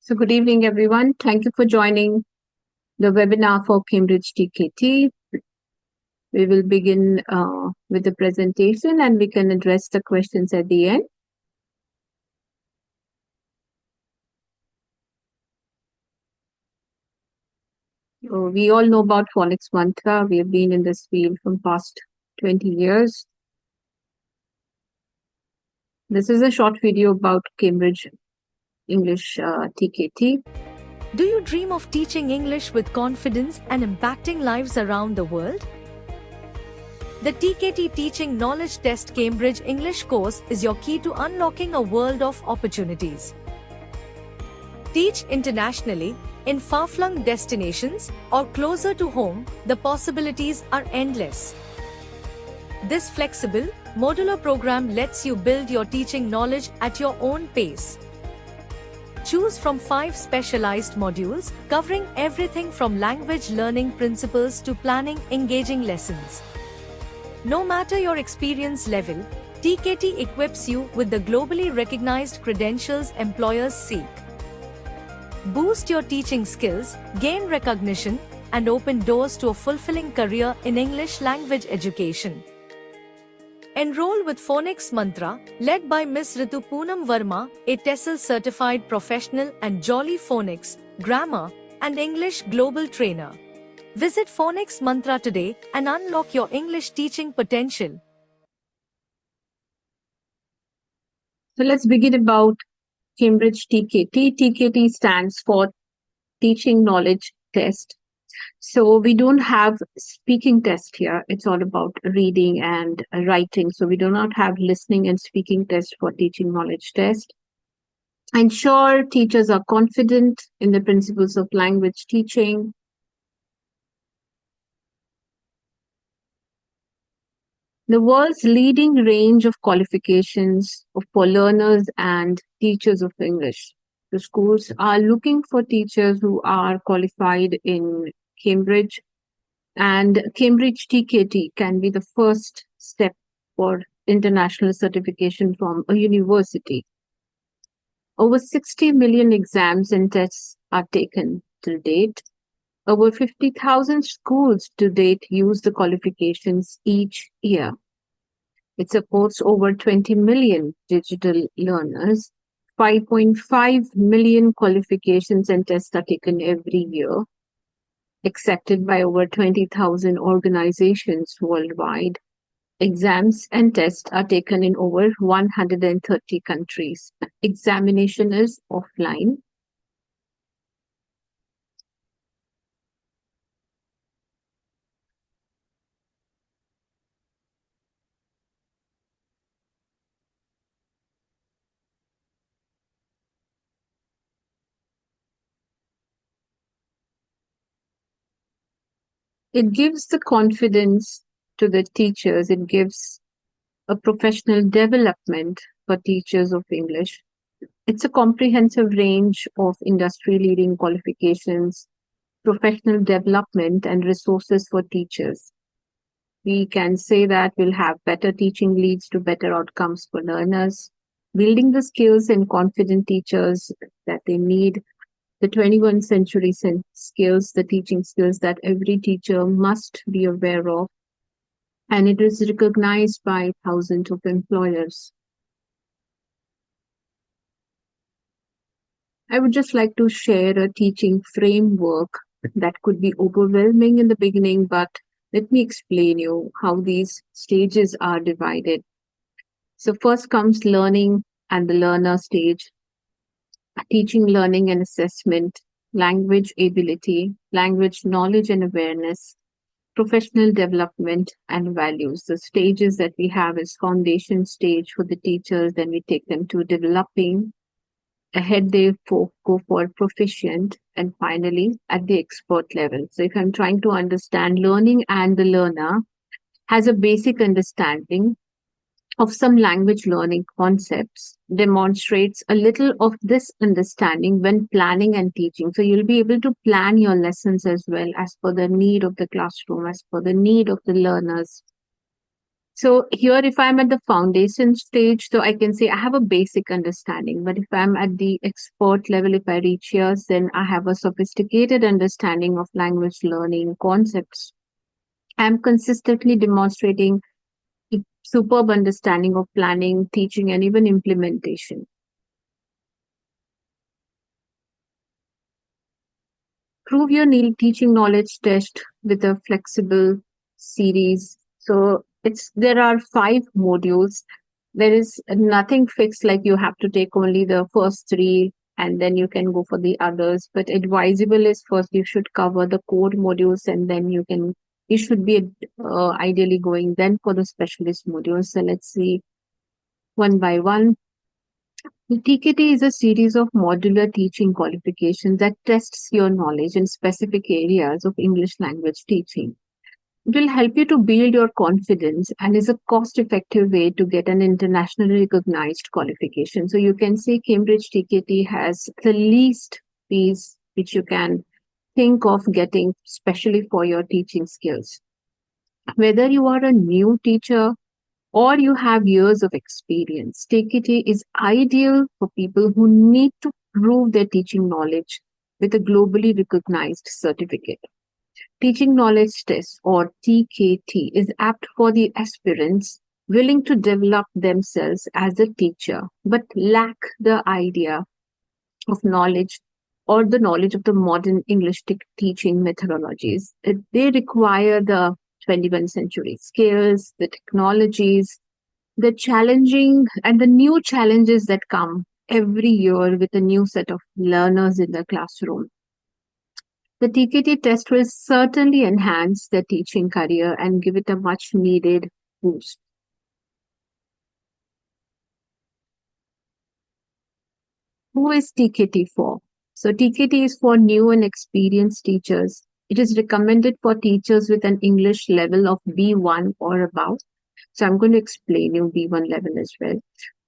So good evening, everyone. Thank you for joining the webinar for Cambridge TKT. We will begin with the presentation and we can address the questions at the end. So we all know about Phonics mantra. We have been in this field from past 20 years. This is a short video about Cambridge English TKT. Do you dream of teaching English with confidence and impacting lives around the world? The TKT Teaching Knowledge Test Cambridge English course is your key to unlocking a world of opportunities. Teach internationally, in far-flung destinations, or closer to home, the possibilities are endless. This flexible, modular program lets you build your teaching knowledge at your own pace. Choose from 5 specialized modules, covering everything from language learning principles to planning engaging lessons. No matter your experience level, TKT equips you with the globally recognized credentials employers seek. Boost your teaching skills, gain recognition, and open doors to a fulfilling career in English language education. Enroll with Phonics Mantra, led by Ms. Ritu Verma, a TESOL-certified professional and Jolly Phonics, Grammar, and English Global Trainer. Visit Phonics Mantra today and unlock your English teaching potential. So let's begin about Cambridge TKT. TKT stands for Teaching Knowledge Test. So we don't have speaking test here. It's all about reading and writing. So we do not have listening and speaking test for teaching knowledge test. Ensure teachers are confident in the principles of language teaching. The world's leading range of qualifications for learners and teachers of English. The schools are looking for teachers who are qualified in Cambridge, and Cambridge TKT can be the first step for international certification from a university. Over 60 million exams and tests are taken to date. Over 50,000 schools to date use the qualifications each year. It supports over 20 million digital learners. 5.5 million qualifications and tests are taken every year, accepted by over 20,000 organizations worldwide. Exams and tests are taken in over 130 countries. Examination is offline. It gives the confidence to the teachers. It gives a professional development for teachers of English. It's a comprehensive range of industry-leading qualifications, professional development, and resources for teachers. We can say that we'll have better teaching leads to better outcomes for learners, building the skills and confident teachers that they need, the 21st century skills, the teaching skills that every teacher must be aware of, and it is recognized by thousands of employers. I would just like to share a teaching framework that could be overwhelming in the beginning, but let me explain you how these stages are divided. So first comes learning and the learner stage, teaching, learning and assessment, language ability, language knowledge and awareness, professional development and values. The stages that we have is foundation stage for the teachers, then we take them to developing, ahead they go for proficient, and finally at the expert level. So if I'm trying to understand learning and the learner has a basic understanding of some language learning concepts, demonstrates a little of this understanding when planning and teaching. So you'll be able to plan your lessons as well as per the need of the classroom, as per the need of the learners. So here, if I'm at the foundation stage, so I can say I have a basic understanding. But if I'm at the expert level, if I reach here, then I have a sophisticated understanding of language learning concepts. I'm consistently demonstrating a superb understanding of planning, teaching, and even implementation. Prove your teaching knowledge test with a flexible series. So there are 5 modules. There is nothing fixed like you have to take only the first 3 and then you can go for the others. But advisable is first you should cover the core modules and then you should be ideally going then for the specialist modules. So let's see one by one. The TKT is a series of modular teaching qualifications that tests your knowledge in specific areas of English language teaching. It will help you to build your confidence and is a cost effective way to get an internationally recognized qualification. So you can say Cambridge TKT has the least fees which you can think of getting, especially for your teaching skills. Whether you are a new teacher or you have years of experience, TKT is ideal for people who need to prove their teaching knowledge with a globally recognized certificate. Teaching Knowledge Test or TKT is apt for the aspirants willing to develop themselves as a teacher but lack the idea of knowledge or the knowledge of the modern English teaching methodologies. They require the 21st century skills, the technologies, the challenging and the new challenges that come every year with a new set of learners in the classroom. The TKT test will certainly enhance their teaching career and give it a much needed boost. Who is TKT for? So, TKT is for new and experienced teachers. It is recommended for teachers with an English level of B1 or above. So, I'm going to explain you B1 level as well.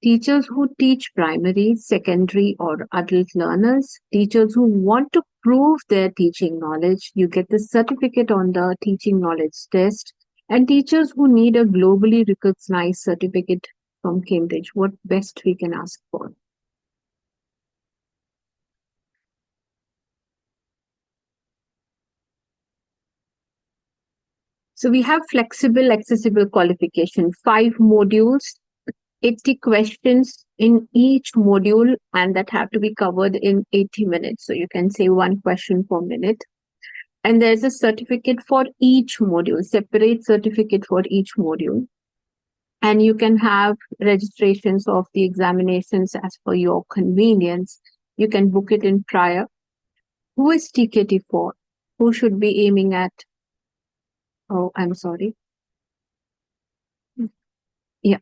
Teachers who teach primary, secondary, or adult learners, teachers who want to prove their teaching knowledge, you get the certificate on the teaching knowledge test, and teachers who need a globally recognized certificate from Cambridge. What best we can ask for? So we have flexible, accessible qualification, 5 modules, 80 questions in each module, and that have to be covered in 80 minutes. So you can say 1 question per minute. And there's a certificate for each module, separate certificate for each module. And you can have registrations of the examinations as per your convenience. You can book it in prior. Who is TKT for? Who should be aiming at? Oh, I'm sorry. Yeah.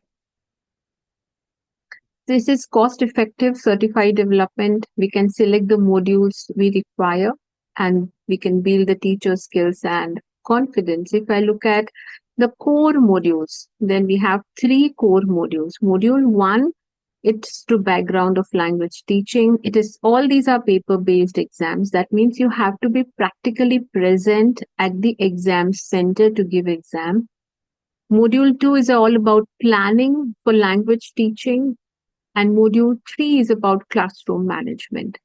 This is cost-effective certified development. We can select the modules we require and we can build the teacher skills and confidence. If I look at the core modules, then we have 3 core modules. Module 1, it's to background of language teaching. All these are paper-based exams. That means you have to be practically present at the exam center to give exam. Module 2 is all about planning for language teaching. And module 3 is about classroom management.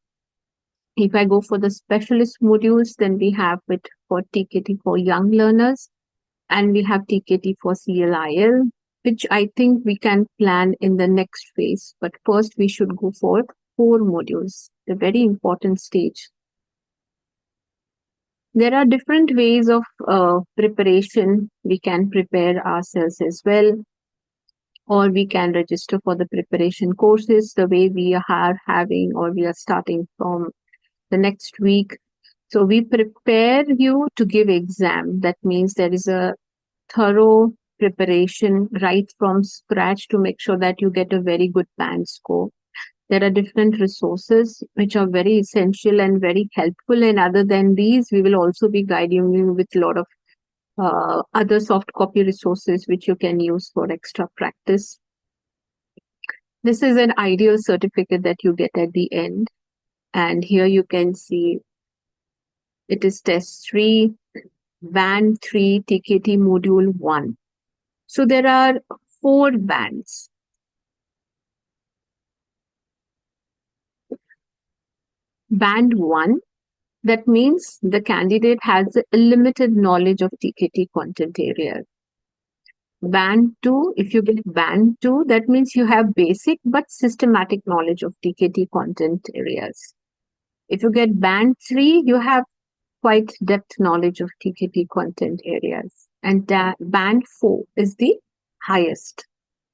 If I go for the specialist modules, then we have it for TKT for young learners, and we have TKT for CLIL, which I think we can plan in the next phase. But first, we should go for 4 modules, the very important stage. There are different ways of preparation. We can prepare ourselves as well, or we can register for the preparation courses the way we are having or we are starting from the next week. So we prepare you to give exam. That means there is a thorough preparation right from scratch to make sure that you get a very good band score. There are different resources which are very essential and very helpful. And other than these, we will also be guiding you with a lot of other soft copy resources which you can use for extra practice. This is an ideal certificate that you get at the end. And here you can see it is test 3, band 3, TKT module 1. So there are 4 bands. Band 1, that means the candidate has a limited knowledge of TKT content area. Band 2, if you get band 2, that means you have basic but systematic knowledge of TKT content areas. If you get band 3, you have quite depth knowledge of TKT content areas. And band 4 is the highest.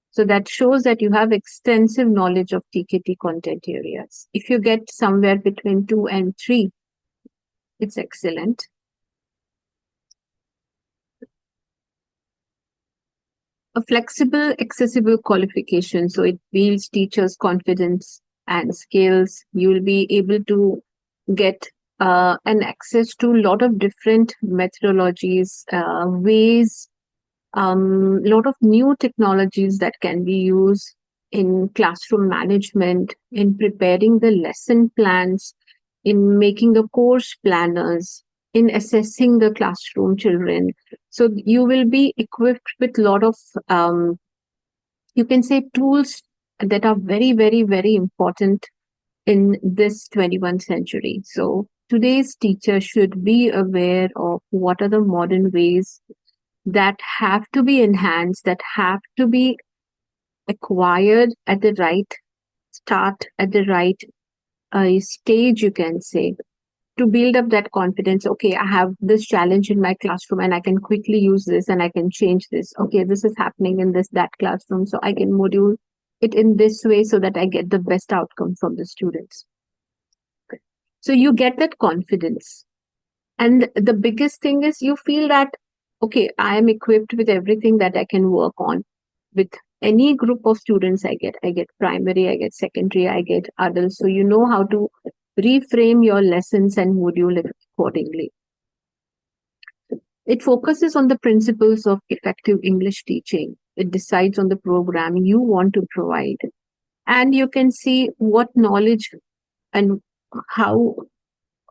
So that shows that you have extensive knowledge of TKT content areas. If you get somewhere between 2 and 3, it's excellent. A flexible, accessible qualification. So it builds teachers' confidence and skills. You will be able to get an access to a lot of different methodologies, ways, lot of new technologies that can be used in classroom management, in preparing the lesson plans, in making the course planners, in assessing the classroom children. So you will be equipped with a lot of, you can say, tools that are very, very, very important in this 21st century. So today's teacher should be aware of what are the modern ways that have to be enhanced, that have to be acquired at the right start, at the right stage, you can say, to build up that confidence. Okay, I have this challenge in my classroom and I can quickly use this and I can change this. Okay, this is happening in that classroom, so I can module it in this way so that I get the best outcome from the students. Okay. So you get that confidence. And the biggest thing is you feel that, okay, I am equipped with everything that I can work on with any group of students I get. I get primary, I get secondary, I get adults. So you know how to reframe your lessons and module it accordingly. It focuses on the principles of effective English teaching. It decides on the program you want to provide. And you can see what knowledge and how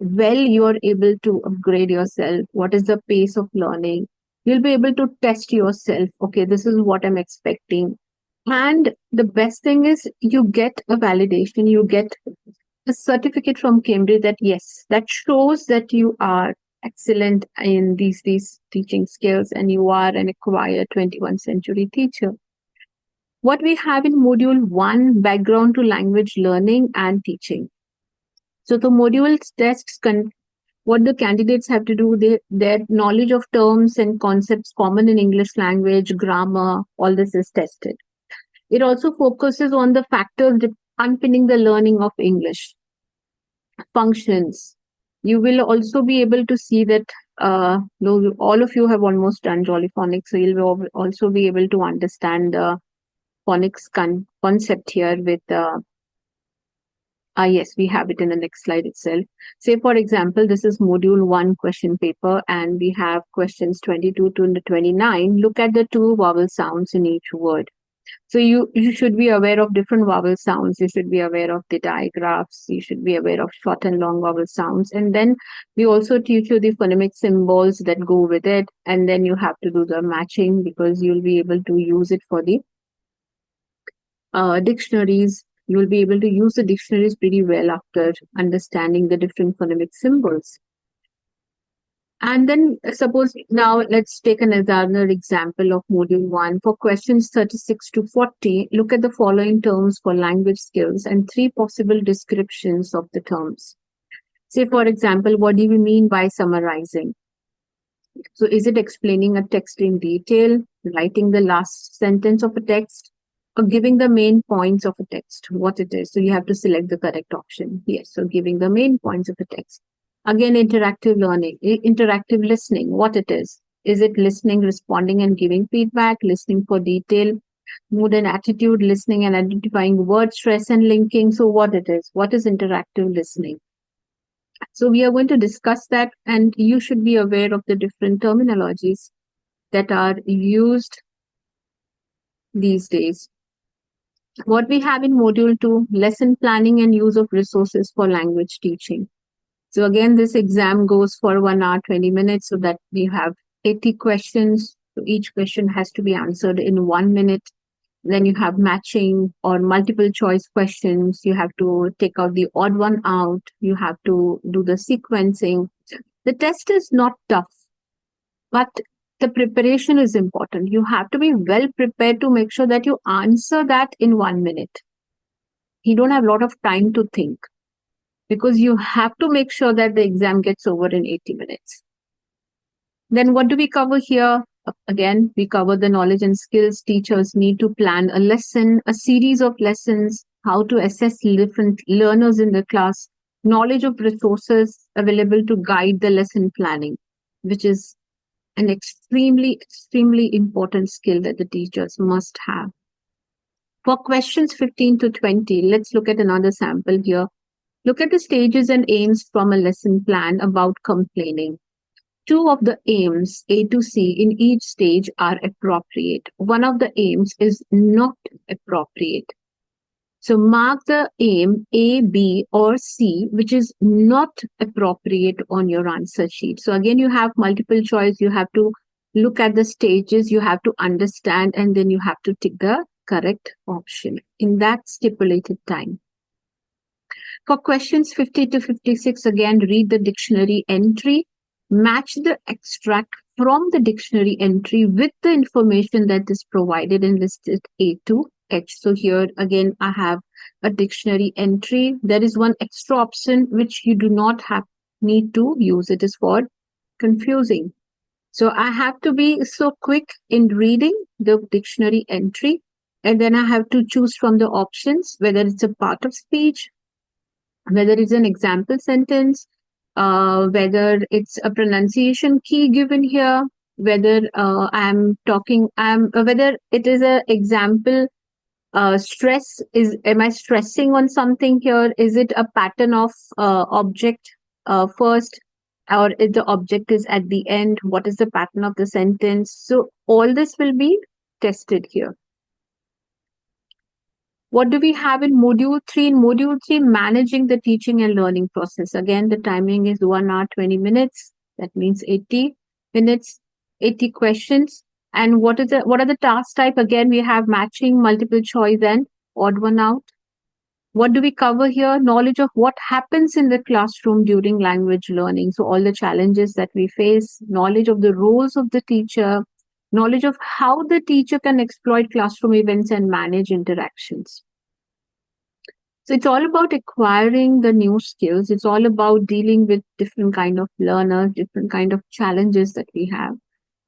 well you are able to upgrade yourself, what is the pace of learning. You'll be able to test yourself. Okay, this is what I'm expecting. And the best thing is you get a validation, you get a certificate from Cambridge that yes, that shows that you are excellent in these teaching skills and you are an acquired 21st century teacher. What we have in module 1, background to language learning and teaching. So the module tests what the candidates have to do, their knowledge of terms and concepts common in English language, grammar, all this is tested. It also focuses on the factors underpinning the learning of English. Functions. You will also be able to see that all of you have almost done Jolly Phonics, so you'll also be able to understand the phonics concept here with yes, we have it in the next slide itself. Say, for example, this is module 1 question paper, and we have questions 22 to 29. Look at the 2 vowel sounds in each word. So you should be aware of different vowel sounds. You should be aware of the digraphs. You should be aware of short and long vowel sounds. And then we also teach you the phonemic symbols that go with it. And then you have to do the matching because you'll be able to use it for the dictionaries. You will be able to use the dictionaries pretty well after understanding the different phonemic symbols. And then suppose now let's take another example of module 1. For questions 36 to 40, look at the following terms for language skills and 3 possible descriptions of the terms. Say, for example, what do we mean by summarizing? So is it explaining a text in detail, writing the last sentence of a text, or giving the main points of a text, what it is? So you have to select the correct option. Yes, so giving the main points of a text. Again, interactive learning, interactive listening, what it is. Is it listening, responding and giving feedback, listening for detail, mood and attitude, listening and identifying word stress and linking? So what it is? What is interactive listening? So we are going to discuss that, and you should be aware of the different terminologies that are used these days. What we have in module 2, lesson planning and use of resources for language teaching. So again, this exam goes for 1 hour, 20 minutes, so that we have 80 questions, So each question has to be answered in 1 minute. Then you have matching or multiple choice questions. You have to take out the odd one out. You have to do the sequencing. The test is not tough, but the preparation is important. You have to be well prepared to make sure that you answer that in 1 minute. You don't have a lot of time to think because you have to make sure that the exam gets over in 80 minutes. Then what do we cover here? Again, we cover the knowledge and skills teachers need to plan a lesson, a series of lessons, how to assess different learners in the class, knowledge of resources available to guide the lesson planning, which is an extremely important skill that the teachers must have. For questions 15 to 20, let's look at another sample here. Look at the stages and aims from a lesson plan about complaining. Two of the aims, A to C, in each stage are appropriate. One of the aims is not appropriate. So mark the aim A, B, or C, which is not appropriate on your answer sheet. So again, you have multiple choice. You have to look at the stages, you have to understand, and then you have to tick the correct option in that stipulated time. For questions 50 to 56, again, read the dictionary entry, match the extract from the dictionary entry with the information that is provided and listed A to H. So here again, I have a dictionary entry. There is one extra option which you do not need to use. It is for confusing. So I have to be so quick in reading the dictionary entry, and then I have to choose from the options, whether it's a part of speech, whether it's an example sentence, whether it's a pronunciation key given here, whether whether it is an example stress. Am I stressing on something here? Is it a pattern of object first, or if the object is at the end? What is the pattern of the sentence? So all this will be tested here. What do we have in module 3? In module 3, managing the teaching and learning process. Again, the timing is 1 hour, 20 minutes. That means 80 minutes, 80 questions. And what are the task type? Again, we have matching, multiple choice, and odd one out. What do we cover here? Knowledge of what happens in the classroom during language learning. So all the challenges that we face, knowledge of the roles of the teacher, knowledge of how the teacher can exploit classroom events and manage interactions. So it's all about acquiring the new skills. It's all about dealing with different kind of learners, different kind of challenges that we have.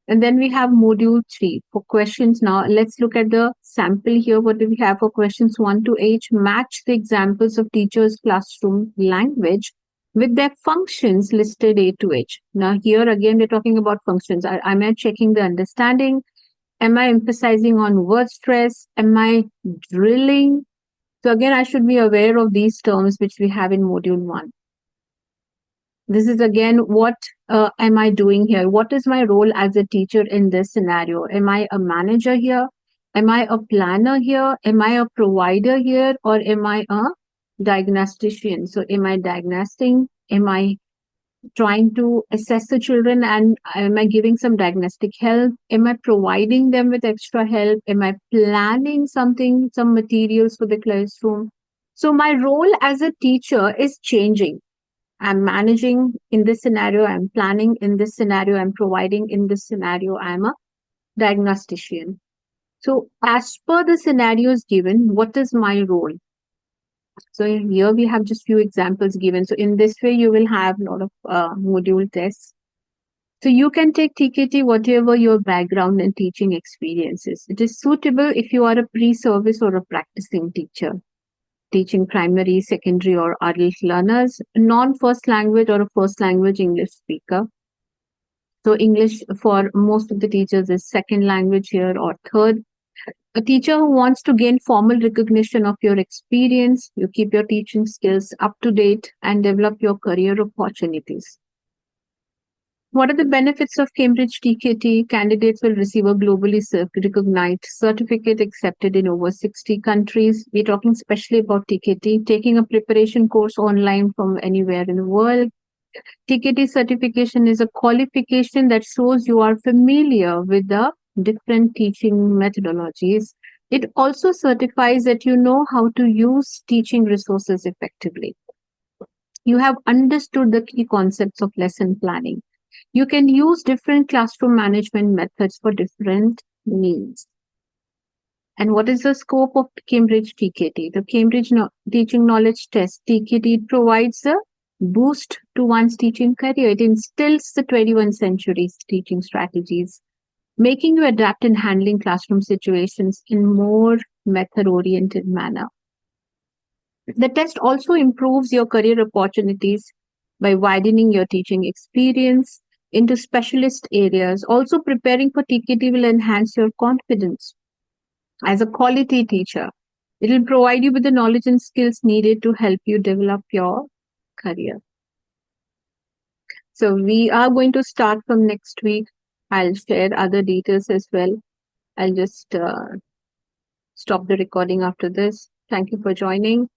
And then we have module 3 for questions. Now let's look at the sample here. What do we have for questions 1 to 8? Match the examples of teachers' classroom language with their functions listed A to H. Now here again, we're talking about functions. Am I checking the understanding? Am I emphasizing on word stress? Am I drilling? So again, I should be aware of these terms which we have in module 1. This is again, what am I doing here? What is my role as a teacher in this scenario? Am I a manager here? Am I a planner here? Am I a provider here? Or am I a diagnostician? So am I diagnosing? Am I trying to assess the children, and am I giving some diagnostic help? Am I providing them with extra help? Am I planning something, some materials for the classroom? So my role as a teacher is changing. I'm managing in this scenario, I'm planning in this scenario, I'm providing in this scenario, I'm a diagnostician. So as per the scenarios given, what is my role? So here we have just few examples given. So in this way, you will have a lot of module tests. So you can take TKT whatever your background and teaching experience is. It is suitable if you are a pre-service or a practicing teacher, teaching primary, secondary, or adult learners, non-first language or a first language English speaker. So English for most of the teachers is second language here or third. A teacher who wants to gain formal recognition of your experience, you keep your teaching skills up to date and develop your career opportunities. What are the benefits of Cambridge TKT? Candidates will receive a globally recognized certificate accepted in over 60 countries. We're talking especially about TKT, taking a preparation course online from anywhere in the world. TKT certification is a qualification that shows you are familiar with the different teaching methodologies. It also certifies that you know how to use teaching resources effectively. You have understood the key concepts of lesson planning. You can use different classroom management methods for different needs. And what is the scope of Cambridge TKT? The Cambridge Teaching Knowledge Test, TKT, provides a boost to one's teaching career. It instills the 21st century's teaching strategies, making you adapt in handling classroom situations in more method-oriented manner. The test also improves your career opportunities by widening your teaching experience into specialist areas. Also, preparing for TKT will enhance your confidence as a quality teacher. It will provide you with the knowledge and skills needed to help you develop your career. So, we are going to start from next week. I'll share other details as well. I'll just stop the recording after this. Thank you for joining.